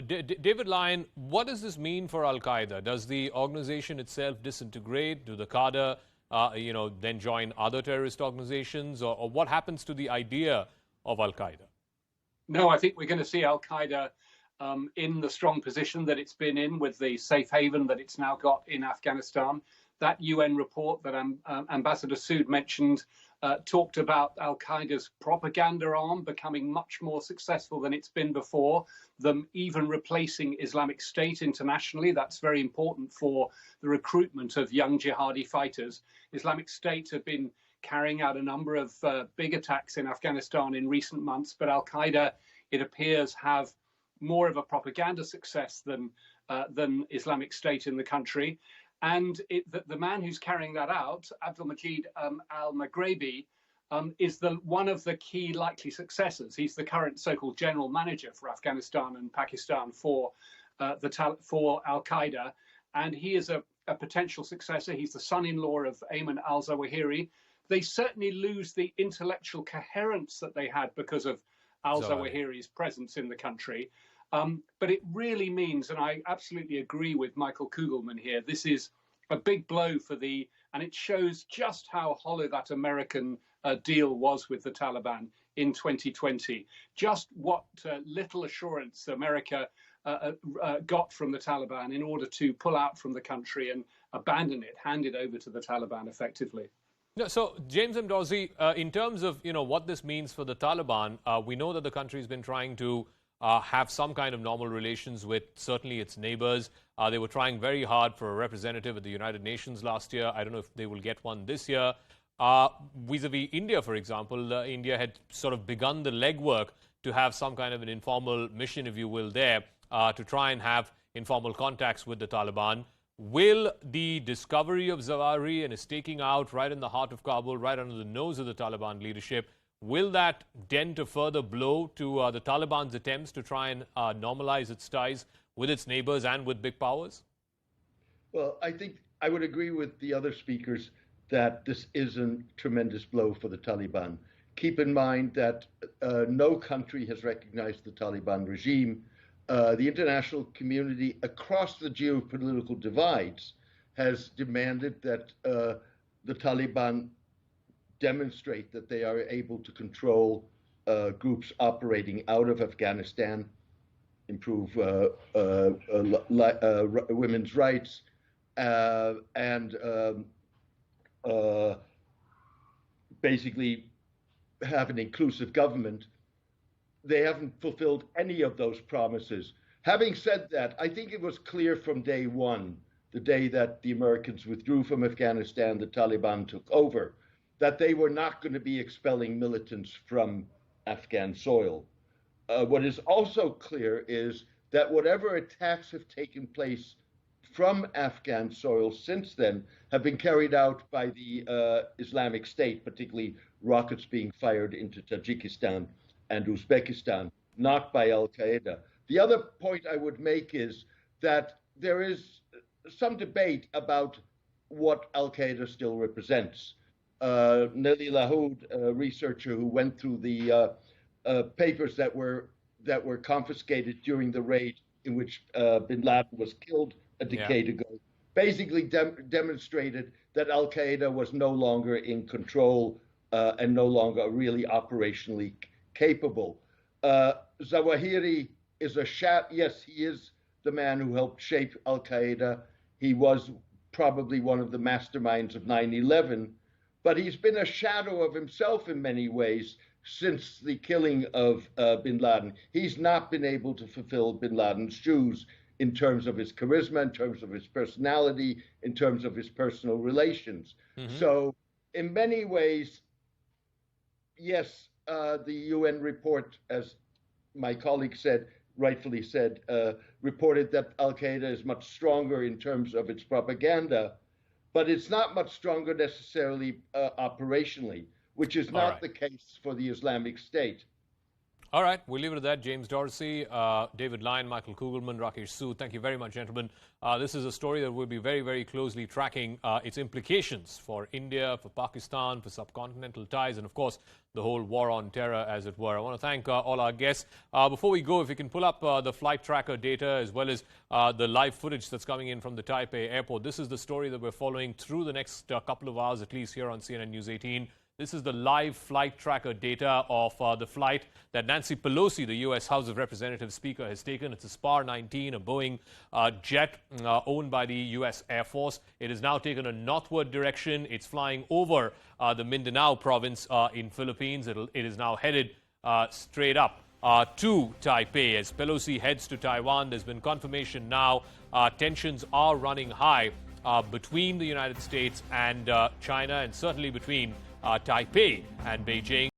David Lyon, what does this mean for Al-Qaeda? Does the organization itself disintegrate? Do the Qaeda, then join other terrorist organizations? Or what happens to the idea of Al-Qaeda? No, I think we're going to see Al-Qaeda in the strong position that it's been in, with the safe haven that it's now got in Afghanistan. That UN report that Ambassador Sood mentioned talked about Al-Qaeda's propaganda arm becoming much more successful than it's been before, them even replacing Islamic State internationally. That's very important for the recruitment of young jihadi fighters. Islamic State have been carrying out a number of big attacks in Afghanistan in recent months, but Al-Qaeda, it appears, have more of a propaganda success than Islamic State in the country. And the man who's carrying that out, Abdul Majid al-Maghrebi, is one of the key likely successors. He's the current so-called general manager for Afghanistan and Pakistan for Al-Qaeda, and he is a potential successor. He's the son-in-law of Ayman al-Zawahiri. They certainly lose the intellectual coherence that they had because of al-Zawahiri's presence in the country. But it really means, and I absolutely agree with Michael Kugelman here, this is a big blow and it shows just how hollow that American deal was with the Taliban in 2020. Just what little assurance America got from the Taliban in order to pull out from the country and abandon it, hand it over to the Taliban effectively. No, so, James M. Dawsey, in terms of what this means for the Taliban, we know that the country's been trying to have some kind of normal relations with certainly its neighbors. They were trying very hard for a representative at the United Nations last year. I don't know if they will get one this year. Vis-a-vis India, for example, India had sort of begun the legwork to have some kind of an informal mission, if you will, there to try and have informal contacts with the Taliban. Will the discovery of Zawahiri and his taking out right in the heart of Kabul, right under the nose of the Taliban leadership, will that dent a further blow to the Taliban's attempts to try and normalize its ties with its neighbors and with big powers? Well, I think I would agree with the other speakers that this is a tremendous blow for the Taliban. Keep in mind that no country has recognized the Taliban regime. The international community across the geopolitical divides has demanded that the Taliban demonstrate that they are able to control groups operating out of Afghanistan, improve women's rights, and basically have an inclusive government. They haven't fulfilled any of those promises. Having said that, I think it was clear from day one, the day that the Americans withdrew from Afghanistan, the Taliban took over, that they were not going to be expelling militants from Afghan soil. What is also clear is that whatever attacks have taken place from Afghan soil since then have been carried out by the Islamic State, particularly rockets being fired into Tajikistan and Uzbekistan, not by Al-Qaeda. The other point I would make is that there is some debate about what Al-Qaeda still represents. Nelly Lahoud, a researcher who went through the papers that were confiscated during the raid in which bin Laden was killed a decade ago, basically demonstrated that Al-Qaeda was no longer in control and no longer really operationally capable. Zawahiri is yes, he is the man who helped shape Al-Qaeda. He was probably one of the masterminds of 9/11, but he's been a shadow of himself in many ways since the killing of bin Laden. He's not been able to fulfill bin Laden's shoes in terms of his charisma, in terms of his personality, in terms of his personal relations. Mm-hmm. So in many ways, yes, the UN report, as my colleague said, rightfully said, reported that Al-Qaeda is much stronger in terms of its propaganda, but it's not much stronger necessarily operationally, which is not the case for the Islamic State. All right, we'll leave it at that. James Dorsey, David Lyon, Michael Kugelman, Rakesh Sood. Thank you very much, gentlemen. This is a story that we'll be very, very closely tracking its implications for India, for Pakistan, for subcontinental ties, and of course, the whole war on terror, as it were. I want to thank all our guests. Before we go, if you can pull up the flight tracker data as well as the live footage that's coming in from the Taipei airport. This is the story that we're following through the next couple of hours, at least here on CNN News 18. This is the live flight tracker data of the flight that Nancy Pelosi, the U.S. House of Representatives Speaker, has taken. It's a SPAR 19, a Boeing jet owned by the U.S. Air Force. It has now taken a northward direction. It's flying over the Mindanao province in Philippines. It is now headed straight up to Taipei. As Pelosi heads to Taiwan, there's been confirmation now tensions are running high between the United States and China, and certainly between Taipei and Beijing.